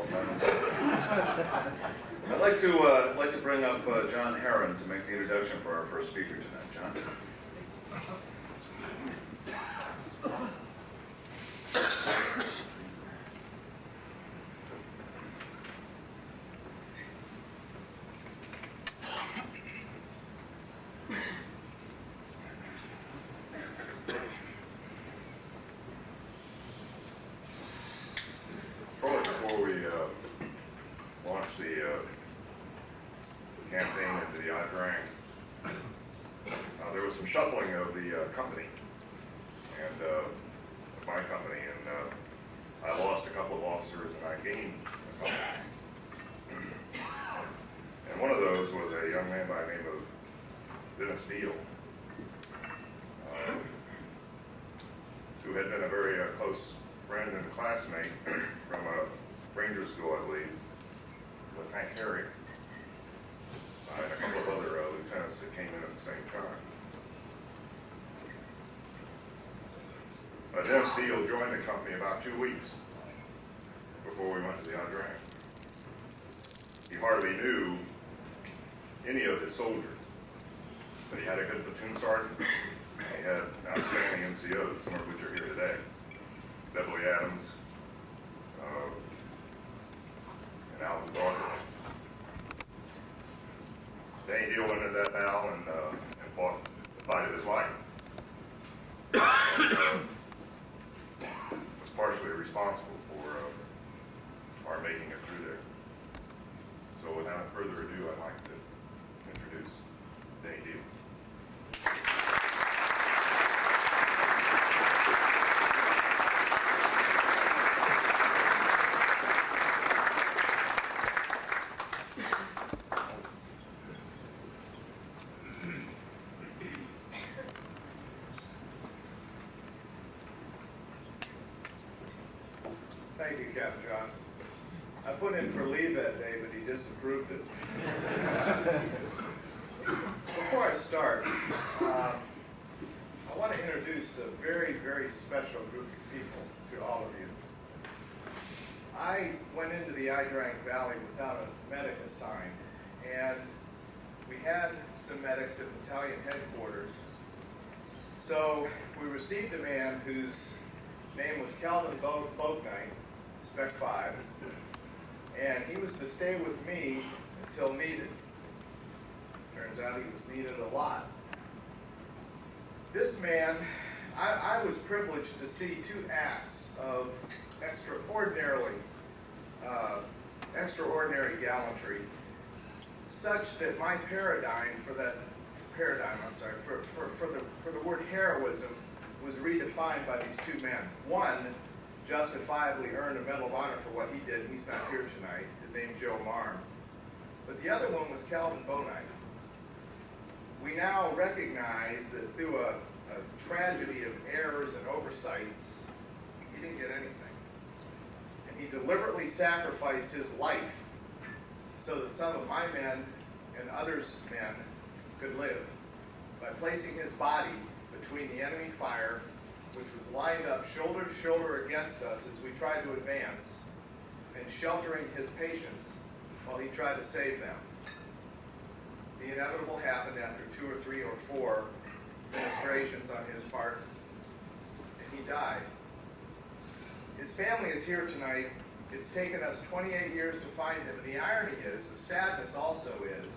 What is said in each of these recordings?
Alzheimer's. I'd like to bring up John Herron to make the introduction for our first speaker tonight. John. Shortly before we launched the campaign into the Idrang, there was some shuffling of the company and of my company, and I lost a couple of officers and I gained a couple. And one of those was a young man by the name of Dennis Deal, who had been a very close friend and classmate from Ranger School, I believe, with Hank Harry, and a couple of other lieutenants that came in at the same time. Dennis Steele joined the company about 2 weeks before we went to the Idrang. He hardly knew any of his soldiers, but he had a good platoon sergeant. He had outstanding NCOs, some of which are here today. Beverly Adams, and Alvin Broadhurst. Danny Deal went into that battle and fought the fight of his life. And, was partially responsible for our making it through there. So without further ado, I'd like to introduce Danny Deal. Thank you, Captain John. I put in for leave that day, but he disapproved it. Before I start, I want to introduce a very, very special group of people to all of you. I went into the Idrang Valley without a medic assigned, and we had some medics at battalion headquarters. So we received a man whose name was Calvin Boatnight, Spec 5, and he was to stay with me until needed. Turns out he was needed a lot. This man, I was privileged to see 2 acts of extraordinary gallantry, such that my paradigm for the word heroism was redefined by these 2 men. One justifiably earned a Medal of Honor for what he did, and he's not here tonight, named Joe Marm. But the other one was Calvin Boatnight. We now recognize that through a tragedy of errors and oversights, he didn't get anything. And he deliberately sacrificed his life so that some of my men and others' men could live by placing his body between the enemy fire, which was lined up shoulder to shoulder against us as we tried to advance, and sheltering his patients while he tried to save them. The inevitable happened after 2 or 3 or 4 administrations on his part, and he died. His family is here tonight. It's taken us 28 years to find him, and the irony is, the sadness also is,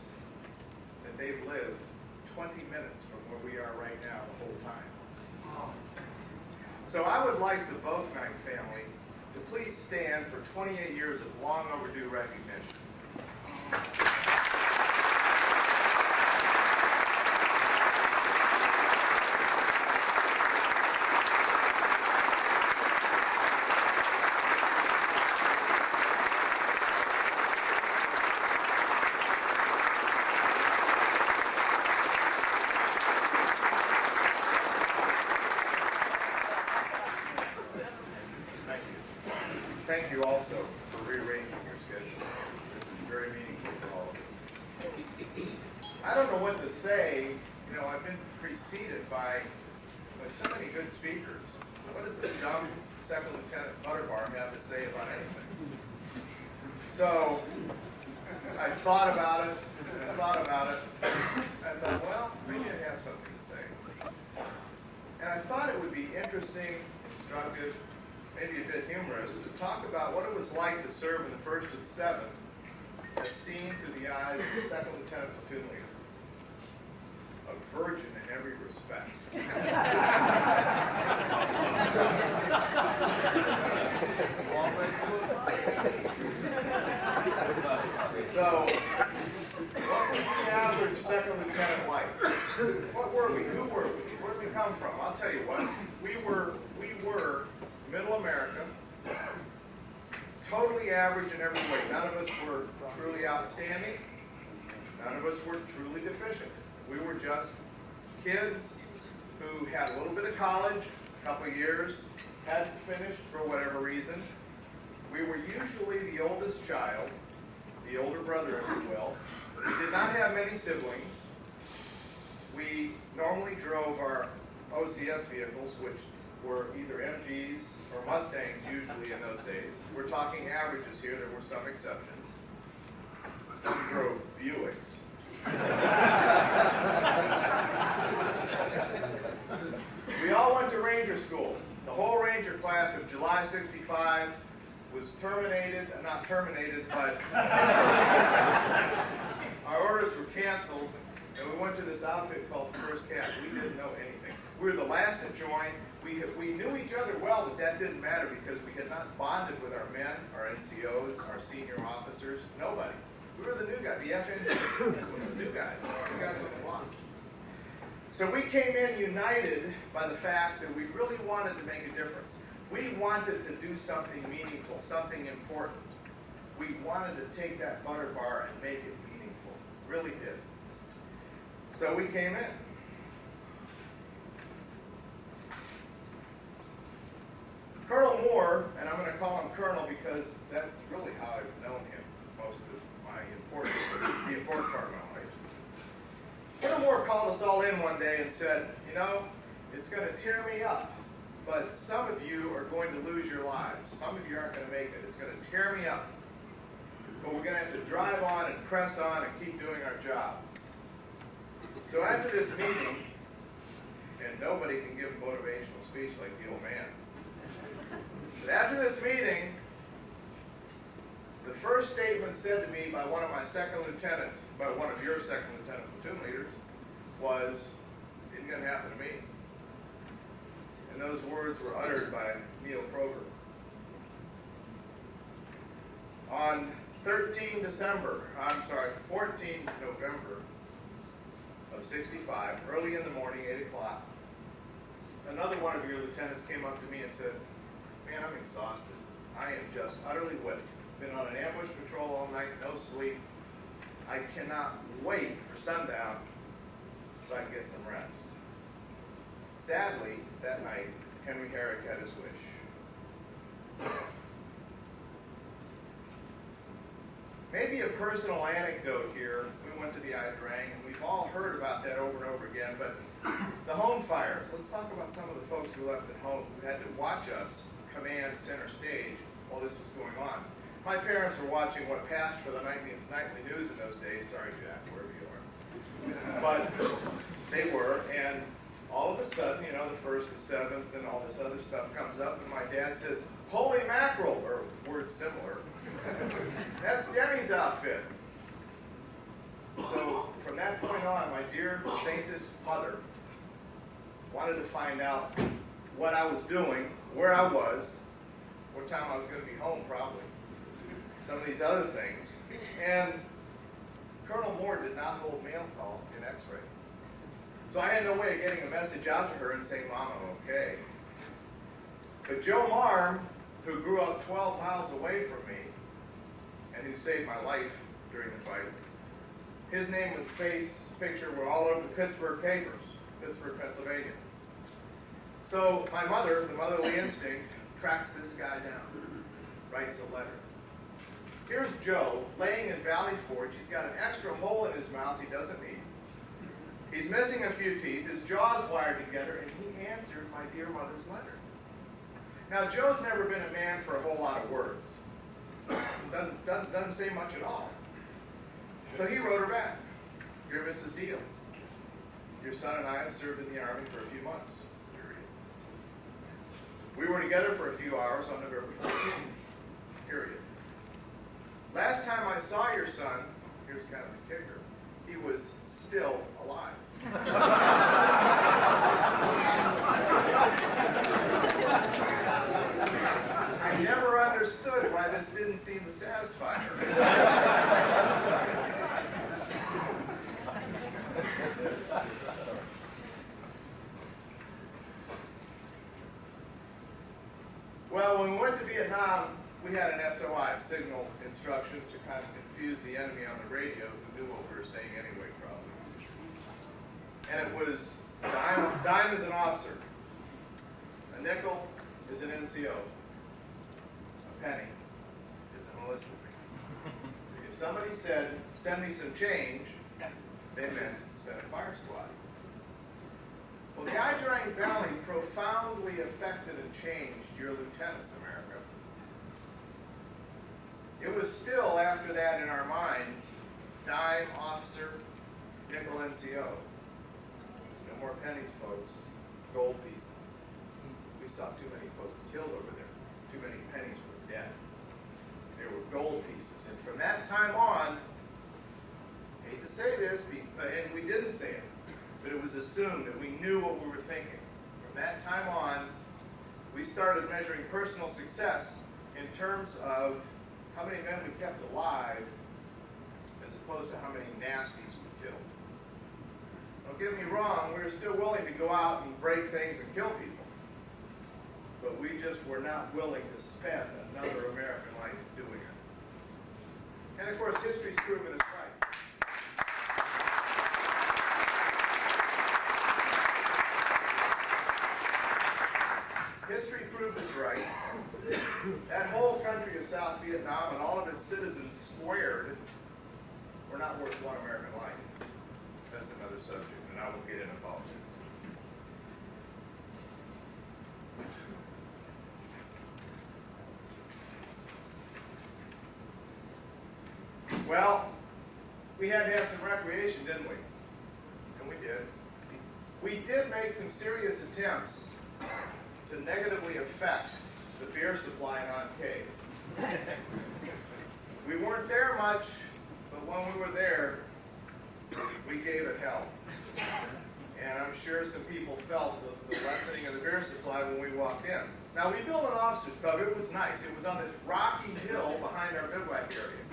that they've lived 20 minutes from where we are right now the whole time. So I would like the Boatnight family to please stand for 28 years of long overdue recognition. Thank you also for rearranging your schedule. This is very meaningful for all of us. I don't know what to say. You know, I've been preceded by so many good speakers. What does a dumb Second Lieutenant Butterbarm have to say about anything? So I thought about it, and I thought about it. I thought, well, maybe I have something to say. And I thought it would be interesting, instructive, maybe a bit humorous, to talk about what it was like to serve in the 1st and 7th, as seen through the eyes of the 2nd Lieutenant Platoon Leader. A virgin in every respect. So, what was the average 2nd lieutenant like? What were we? Who were we? Where did we come from? I'll tell you what. We were Middle America, totally average in every way. None of us were truly outstanding. None of us were truly deficient. We were just kids who had a little bit of college, a couple of years, hadn't finished for whatever reason. We were usually the oldest child, the older brother, if you will. We did not have many siblings. We normally drove our OCS vehicles, which were either MGs or Mustangs usually in those days. We're talking averages here. There were some exceptions. Some drove Buicks. We all went to Ranger School. The whole Ranger class of July '65 was terminated, not terminated, but our orders were canceled, and we went to this outfit called the First Cat. We didn't know anything. We were the last to join. We knew each other well, but that didn't matter because we had not bonded with our men, our NCOs, our senior officers, nobody. We were the new guys, the FN, the new guys on the block. So we came in united by the fact that we really wanted to make a difference. We wanted to do something meaningful, something important. We wanted to take that butter bar and make it meaningful. Really did. So we came in. Colonel Moore, and I'm going to call him Colonel because that's really how I've known him most of the important part of my life. Colonel Moore called us all in one day and said, you know, it's going to tear me up, but some of you are going to lose your lives. Some of you aren't going to make it. It's going to tear me up. But we're going to have to drive on and press on and keep doing our job. So after this meeting, and nobody can give a motivational speech like the old man, but after this meeting, the first statement said to me by one of my second lieutenant, by one of your second lieutenant platoon leaders, was, "It ain't going to happen to me." And those words were uttered by Neil Kroger. On 14 November of '65, early in the morning, 8 o'clock, another one of your lieutenants came up to me and said, "Man, I'm exhausted. I am just utterly whipped. Been on an ambush patrol all night, no sleep. I cannot wait for sundown so I can get some rest." Sadly, that night, Henry Herrick had his wish. Maybe a personal anecdote here. We went to the Idrang, and we've all heard about that over and over again, but the home fires. Let's talk about some of the folks who left at home, who had to watch us command center stage while this was going on. My parents were watching what passed for the nightly news in those days. Sorry, Jack, wherever you are. But they were, and all of a sudden, you know, the 1st, the 7th, and all this other stuff comes up, and my dad says, "Holy mackerel," or words similar. "That's Denny's outfit." So from that point on, my dear sainted mother wanted to find out what I was doing, where I was, what time I was going to be home probably, some of these other things. And Colonel Moore did not hold mail call in X-ray. So I had no way of getting a message out to her and saying, "Mom, I'm okay." But Joe Marm, who grew up 12 miles away from me and who saved my life during the fight, his name and face picture were all over the Pittsburgh papers, Pittsburgh, Pennsylvania. So my mother, the motherly instinct, tracks this guy down, writes a letter. Here's Joe laying in Valley Forge. He's got an extra hole in his mouth he doesn't need. He's missing a few teeth. His jaw's wired together, and he answered my dear mother's letter. Now, Joe's never been a man for a whole lot of words. doesn't say much at all. So he wrote her back. Dear Mrs. Deal, your son and I have served in the Army for a few months. Period. We were together for a few hours on November 14th. Period. Last time I saw your son, here's kind of the kicker, he was still alive. I never understood why this didn't seem to satisfy her. Well, when we went to Vietnam, we had an SOI, signal instructions, to kind of confuse the enemy on the radio who knew what we were saying anyway, probably. And it was, dime is an officer. A nickel is an NCO. A penny is an enlisted man. If somebody said, send me some change, they meant send a fire squad. Well, the Ai-Drang Valley profoundly affected and changed your lieutenants, America. It was still, after that, in our minds, dime, officer, nickel, NCO. No more pennies, folks. Gold pieces. We saw too many folks killed over there. Too many pennies were dead. There were gold pieces. And from that time on, I hate to say this, and we didn't say it, but it was assumed that we knew what we were thinking. From that time on, we started measuring personal success in terms of how many men we kept alive as opposed to how many nasties we killed. Don't get me wrong, we were still willing to go out and break things and kill people. But we just were not willing to spend another American life doing it. And of course, history's proven us right. History proved us right. That whole country of South Vietnam and all of its citizens squared were not worth one American life. That's another subject, and I won't get into politics. Well, we had to have some recreation, didn't we? And we did. We did make some serious attempts to negatively affect the beer supply in On Cay. We weren't there much, but when we were there, we gave it hell. And I'm sure some people felt the lessening of the beer supply when we walked in. Now, we built an officers' club. It was nice. It was on this rocky hill behind our bivouac area.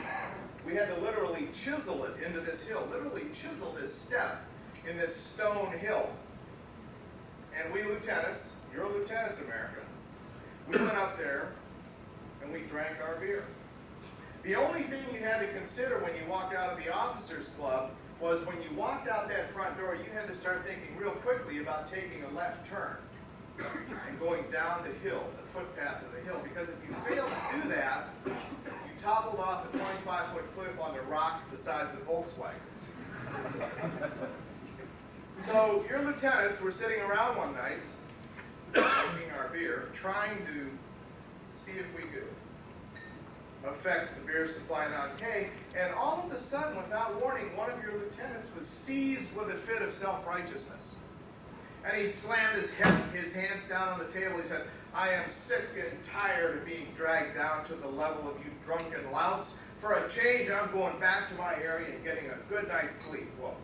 We had to literally chisel it into this hill, literally chisel this step in this stone hill. And we lieutenants, you're lieutenants, America, we went up there and we drank our beer. The only thing you had to consider when you walked out of the officers' club was when you walked out that front door, you had to start thinking real quickly about taking a left turn and going down the hill, the footpath of the hill. Because if you failed to do that, you toppled off a 25-foot cliff onto rocks the size of Volkswagens. So your lieutenants were sitting around one night, drinking our beer, trying to see if we could affect the beer supply in On Cay, and all of a sudden, without warning, one of your lieutenants was seized with a fit of self-righteousness. And he slammed his hands down on the table. He said, I am sick and tired of being dragged down to the level of you drunken louts. For a change, I'm going back to my area and getting a good night's sleep. Well,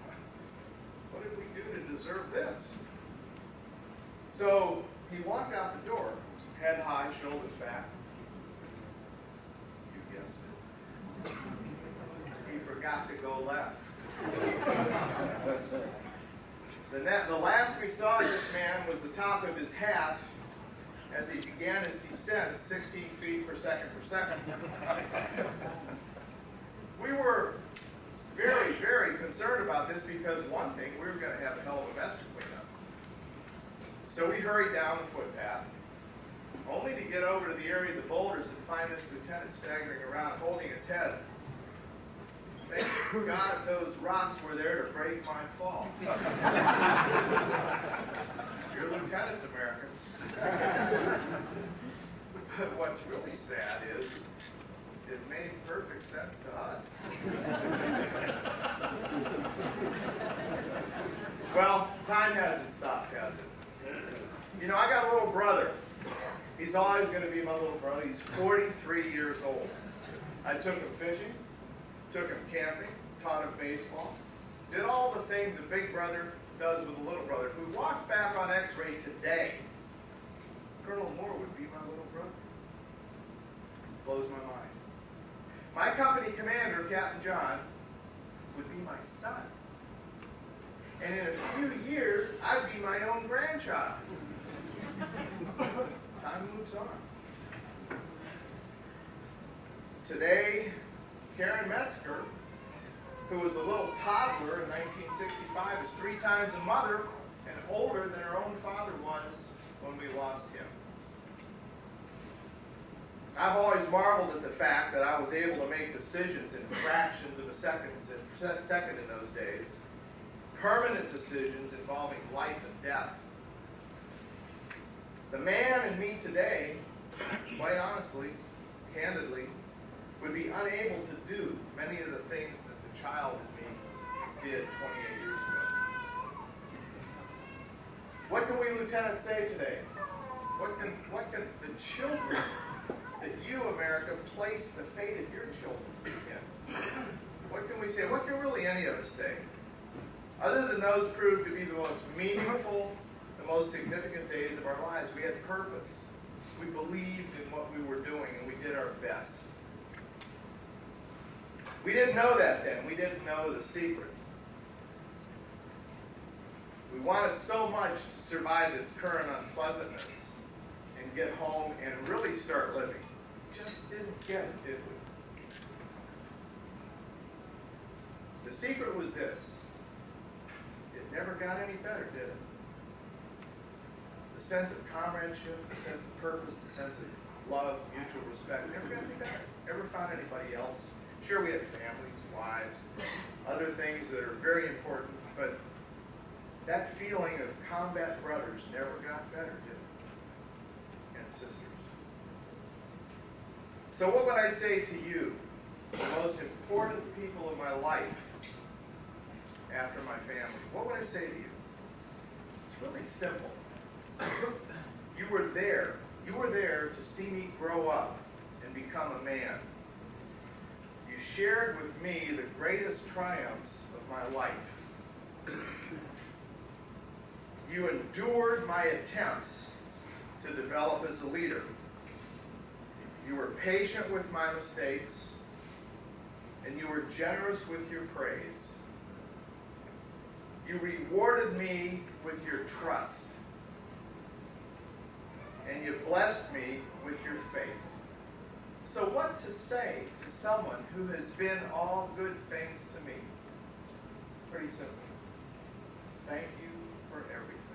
what did we do to deserve this? So he walked out the door, head high, shoulders back. You guessed it. He forgot to go left. The last we saw of this man was the top of his hat as he began his descent 16 feet per second. We were very, very concerned about this because one thing, we were going to have a hell of a mess to clean up. So we hurried down the footpath, only to get over to the area of the boulders and find this lieutenant staggering around, holding his head. Thank God those rocks were there to break my fall. You're lieutenants, America. But what's really sad is it made perfect sense to us. Well, time hasn't stopped, has it? You know, I got a little brother. He's always going to be my little brother. He's 43 years old. I took him fishing, took him camping, taught him baseball, did all the things a big brother does with a little brother. If we walked back on X-ray today, Colonel Moore would be my little brother. Blows my mind. My company commander, Captain John, would be my son. And in a few years, I'd be my own grandchild. Time moves on. Today, Karen Metzger, who was a little toddler in 1965, is 3 times a mother and older than her own father was when we lost him. I've always marveled at the fact that I was able to make decisions in fractions of a second in those days, permanent decisions involving life and death. The man in me today, quite honestly, candidly, would be unable to do many of the things that the child in me did 28 years ago. What can we, Lieutenant, say today? What can the children that you, America, place the fate of your children in? What can we say? What can really any of us say? Other than those proved to be the most meaningful, the most significant days of our lives, we had purpose. We believed in what we were doing, and we did our best. We didn't know that then. We didn't know the secret. We wanted so much to survive this current unpleasantness and get home and really start living. Just didn't get it, did we? The secret was this. It never got any better, did it? The sense of comradeship, the sense of purpose, the sense of love, mutual respect, never got any better. Never found anybody else. Sure, we had families, wives, other things that are very important, but that feeling of combat brothers never got better, did it? And sisters. So what would I say to you, the most important people of my life after my family? What would I say to you? It's really simple. You were there. You were there to see me grow up and become a man. You shared with me the greatest triumphs of my life. You endured my attempts to develop as a leader. You were patient with my mistakes, and you were generous with your praise. You rewarded me with your trust, and you blessed me with your faith. So what to say to someone who has been all good things to me? Pretty simple. Thank you for everything.